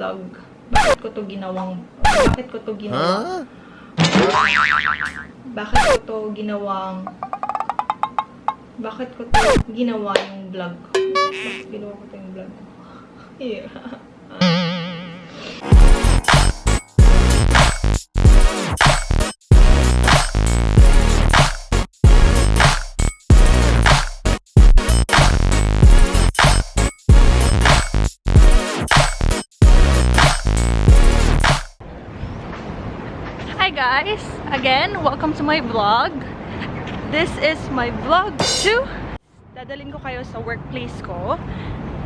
vlog. Bakit ko to ginawang... Bakit ko to ginawang... Bakit ko to ginawang... Bakit ko to ginawa yung vlog ko? Bakit ginawa ko to yung vlog ko? Yeah. Hi guys! Again, welcome to my vlog. This is my vlog 2. Dadalhin ko kayo sa workplace ko.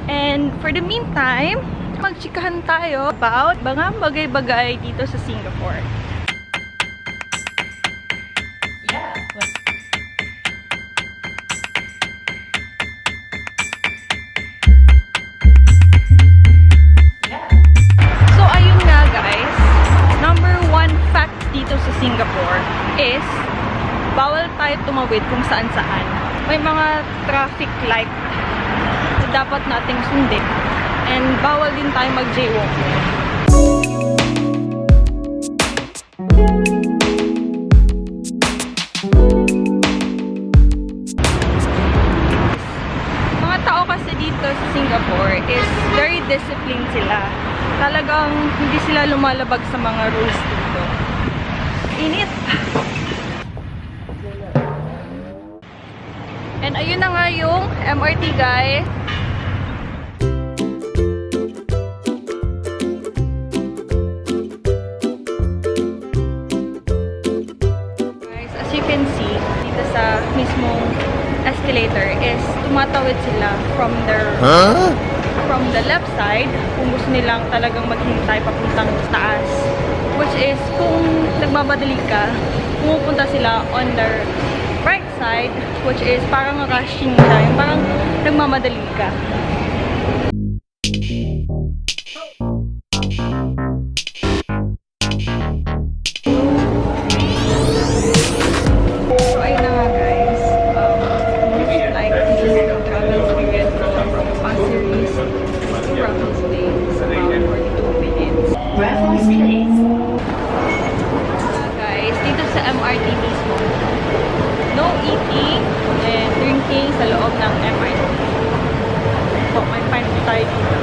And for the meantime, magchikahan tayo about mga bagay-bagay dito sa Singapore. Yeah. So ayun nga guys, number one fact dito sa Singapore is bawal tayo tumawid kung saan-saan. May mga traffic light na dapat nating sundin. And bawal din tayo mag-jaywalk. Mga tao kasi dito sa Singapore is very disciplined sila. Talagang hindi sila lumalabag sa mga rules dito. Init! And ayun na nga yung MRT guys. Guys, as you can see, dito sa mismong escalator is tumatawid sila from the left side kung gusto nilang talagang maghintay papuntang taas. Which is, kung nagmamadali ka, pumupunta sila on their right side, which is parang rushing time, parang nagmamadali ka. So, ayun na nga guys. Most likely, travel period from Pasir Ris to Raffles Place is about 42 minutes. Raffles Place. Guys, dito sa MRT mismo, no eating and drinking sa loob ng MRT. So, may fine tayo dito.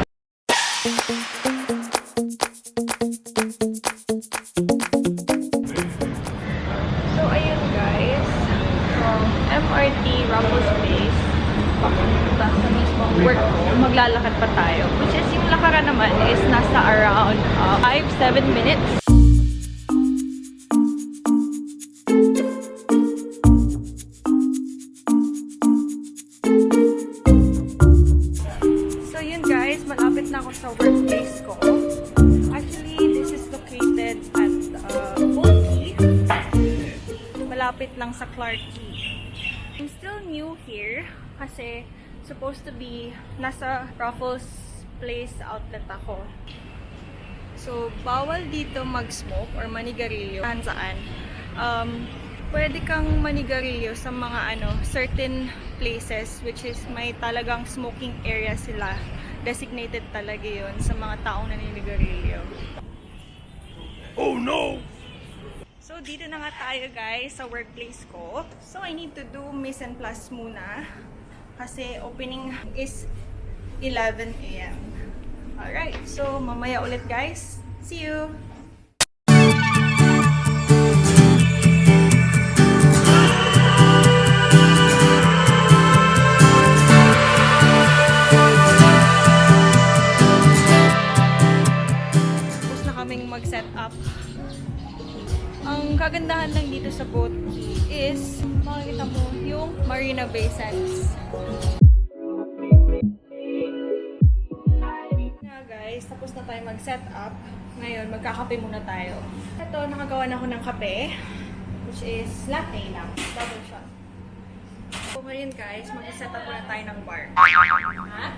So, ayun guys. From MRT Raffles Place, papunta sa mismong work ko, maglalakad pa tayo. Which is, yung lakaran naman is nasa around 5-7 minutes. Malapit na ako sa workplace ko. Actually, this is located at Boat Quay. Malapit lang sa Clarke Quay. I'm still new here kasi supposed to be nasa Raffles Place outlet ako. So, bawal dito mag-smoke or manigarilyo. Saan? Pwede kang manigarilyo sa mga certain places which is may talagang smoking area sila. Designated talaga yun sa mga taong naninigarilyo. Oh no! So, dito na nga tayo guys sa workplace ko. So, I need to do mise en place muna. Kasi opening is 11 AM. Alright, so mamaya ulit guys. See you! Mag-set up. Ang kagandahan lang dito sa Boat Quay is makikita mo yung Marina Bay Sands. Nga guys, tapos na tayo mag-set up. Ngayon, magkakape muna tayo. Ito, nakagawa na ako ng kape, which is latte lang, double shot. So ngayon guys, mag-set up muna tayo ng bar. Ha?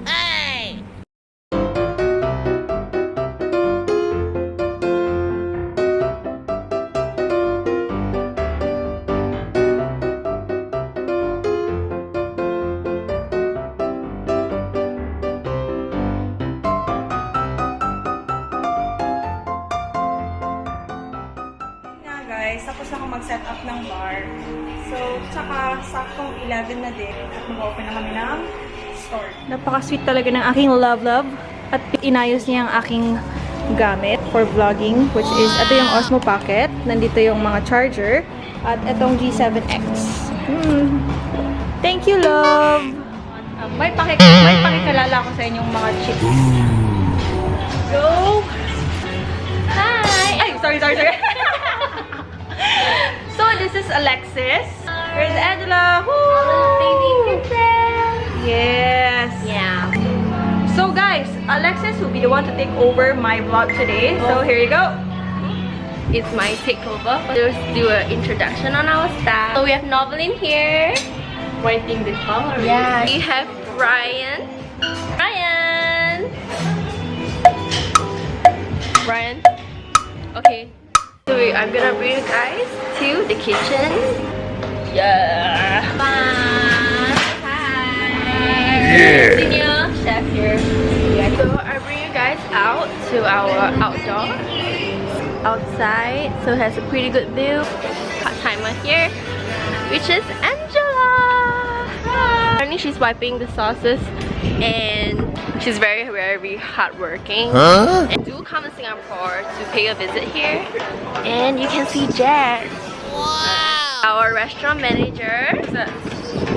Hey! lang mag-set up ng bar. So, tsaka saktong 11 na din at mag-open na kami ng store. Napaka-sweet talaga ng aking love at inayos niya ang aking gamit for vlogging, which is ito yung Osmo Pocket, nandito yung mga charger, at itong G7X. Thank you, love! May pakikalala ko sa inyong mga chicks. Go! Hi! Ay, sorry. So, this is Alexis. Here's Angela. Baby princess. Yes. Yeah. So, guys, Alexis will be the one to take over my vlog today. So, here you go. It's my takeover. Let's do an introduction on our staff. So we have Noveline here, writing the color. Yeah. We have Ryan. Okay. So I'm gonna bring you guys to the kitchen. Yeah. Bye. Hi. Yeah. Senior chef here. Yeah. So I bring you guys out to our outdoor. Outside, so it has a pretty good view. Part-timer here, which is Angela. Hi. Currently, she's wiping the sauces, and she's very hardworking. Huh? And do come to Singapore to pay a visit here, and you can see Jazz. Wow. Our restaurant manager.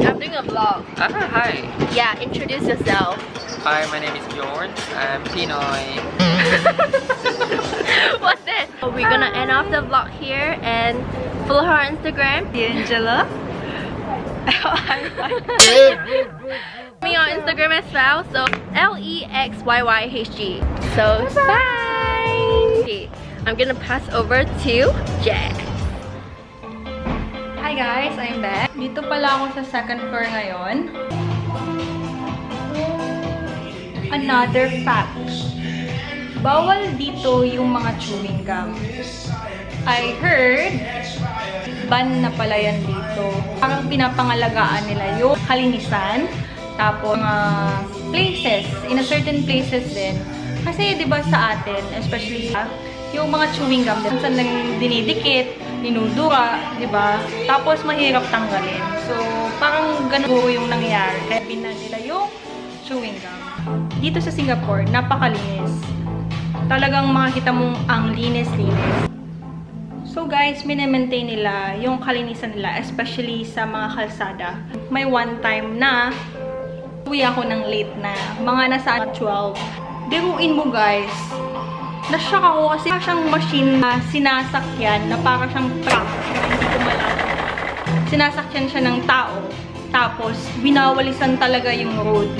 I'm doing a vlog. Hi. Yeah, introduce yourself. Hi, my name is Bjorn. I'm Pinoy. What's that? So we're gonna end off the vlog here and follow her on Instagram. Angela. Me on Instagram as well. So LEXYYHG. So bye. Okay, I'm gonna pass over to Jazz. Hi guys, I'm back. Dito pala ako sa second floor ngayon. Another fact. Bawal dito yung mga chewing gum. I heard, ban na pala yan dito. Parang pinapangalagaan nila yung kalinisan. Tapos, mga places, in a certain places din. Kasi, di ba sa atin, especially yung mga chewing gum, saan lang dinidikit, dinudura, di ba? Tapos, mahirap tanggalin. So, parang ganun yung nangyayari. Kaya binan nila yung chewing gum. Dito sa Singapore, napakalinis. Talagang makikita mong ang linis-linis. So guys, mini-maintain nila yung kalinisan nila, especially sa mga kalsada. May one time na uwi ako ng late na, mga nasa 12. Diruin mo guys, na-shock ako kasi siyang machine na sinasakyan na para siyang truck na hindi ko malaman. Sinasakyan siya ng tao, tapos binawalisan talaga yung road.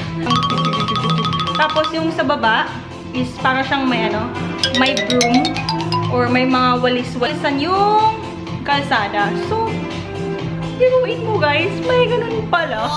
Tapos yung sa baba is para siyang may may broom or may mga walis-walisan yung kalsada. So, diruin mo guys, may ganun pala.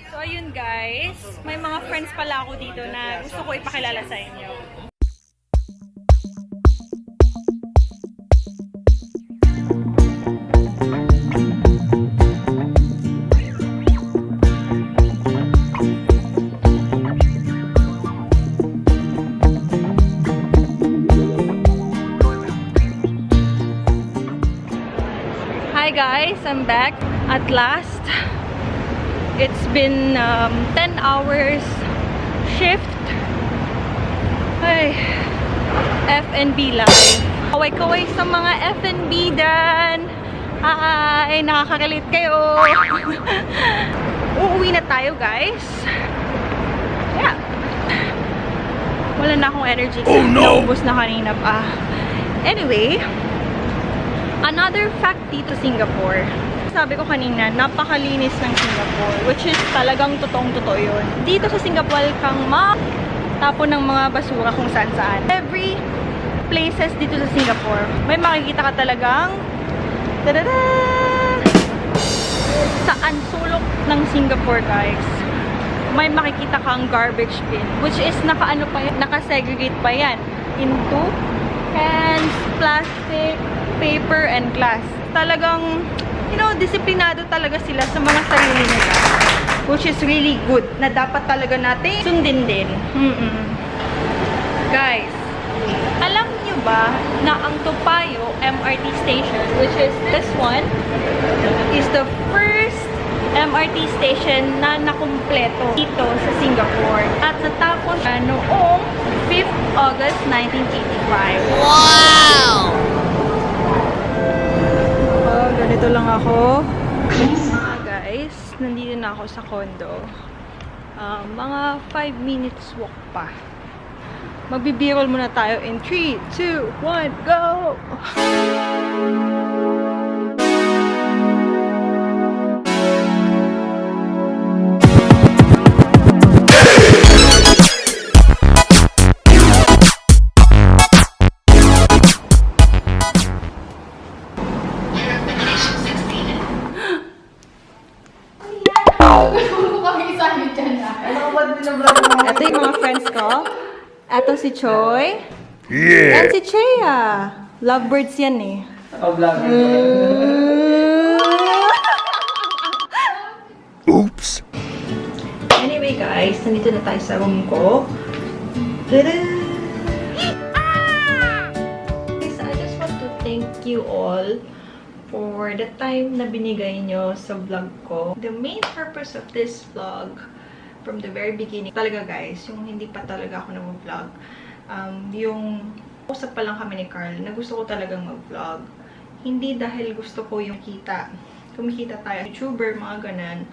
So, ayun guys, may mga friends pala ako dito na gusto ko ipakilala sa inyo. Hi guys, I'm back at last. It's been 10 hours shift. Ay, F&B live. Kaway-kaway sa mga F&B dan. Ay, nakaka-relate kayo. Uuwi na tayo guys. Yeah. Wala na akong energy. Oh, no! Naubos na kanina pa. Anyway, another fact dito sa Singapore. Sabi ko kanina, napakalinis ng Singapore, which is talagang totoong-totoo yun. Dito sa Singapore kang tapon ng mga basura kung saan-saan. Every places dito sa Singapore, may makikita ka talagang saan sulok ng Singapore guys, may makikita kang garbage bin, which is naka-segregate pa yan into Hands, plastic, paper, and glass. Talagang, you know, disiplinado talaga sila sa mga sarili nila. Which is really good. Na dapat talaga natin sundin din. Guys, alam niyo ba na ang Topayo MRT station, which is this one, is the first MRT station na nakumpleto dito sa Singapore. At natapos siya noong 5th August 1985. Wow! Ganito lang ako. Guys, nandito na ako sa condo. Mga 5 minutes walk pa. Magbibirol muna tayo in 3, 2, 1, go! Ito yung mga friends ko. Ito si Choi. Yeah. And si Chea. Lovebirds yan eh. Oops. Anyway guys, nandito na tayo sa room ko. Tada! Guys, I just want to thank you all for the time na binigay nyo sa vlog ko. The main purpose of this vlog from the very beginning, talaga guys, yung hindi pa talaga ako nag-vlog, yung usap pa lang kami ni Carl, na gusto ko talagang mag-vlog. Hindi dahil gusto ko yung kumikita tayo, YouTuber, mga ganan.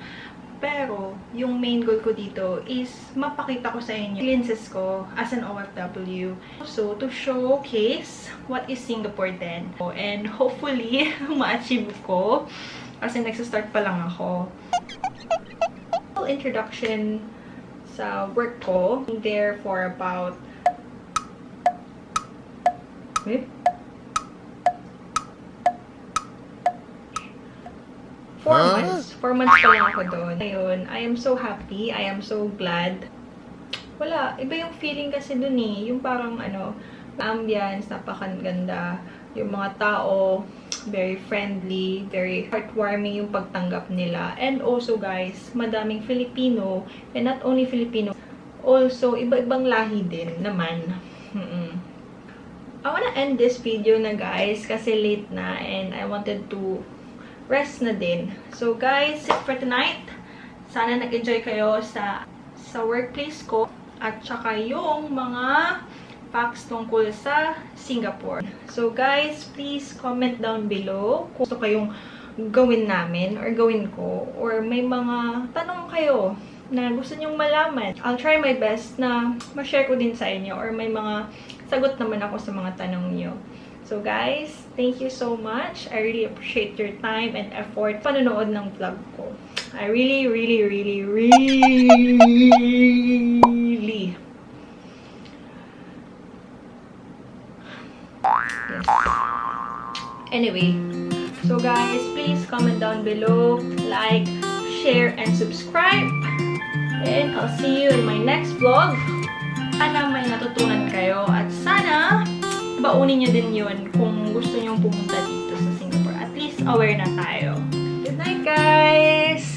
Pero, yung main goal ko dito is mapakita ko sa inyo experiences ko as an OFW. Also, to showcase what is Singapore then. And hopefully, ma-achieve ko. Kasi nagsastart pa lang ako. Introduction sa work ko. There for about 4 months. 4 months pa lang ako doon. Ngayon, I am so happy. I am so glad. Wala. Iba yung feeling kasi doon eh. Yung parang ambience, napakaganda. Yung mga tao, very friendly, very heartwarming yung pagtanggap nila. And also guys, madaming Filipino. And not only Filipino, also iba-ibang lahi din naman. I wanna end this video na guys kasi late na and I wanted to rest na din. So guys, for tonight, sana nag-enjoy kayo sa workplace ko at saka yung mga facts tungkol sa Singapore. So guys, please comment down below kung gusto kayong gawin namin or gawin ko or may mga tanong kayo na gusto nyong malaman. I'll try my best na ma-share ko din sa inyo or may mga sagot naman ako sa mga tanong nyo. So guys, thank you so much. I really appreciate your time and effort panonood ng vlog ko. I really, really, really, really yes. Anyway, so guys, please comment down below, like, share, and subscribe. And I'll see you in my next vlog. Sana may natutunan kayo at sana baunin nyo din yun kung gusto nyo pumunta dito sa Singapore. At least aware na tayo. Good night, guys!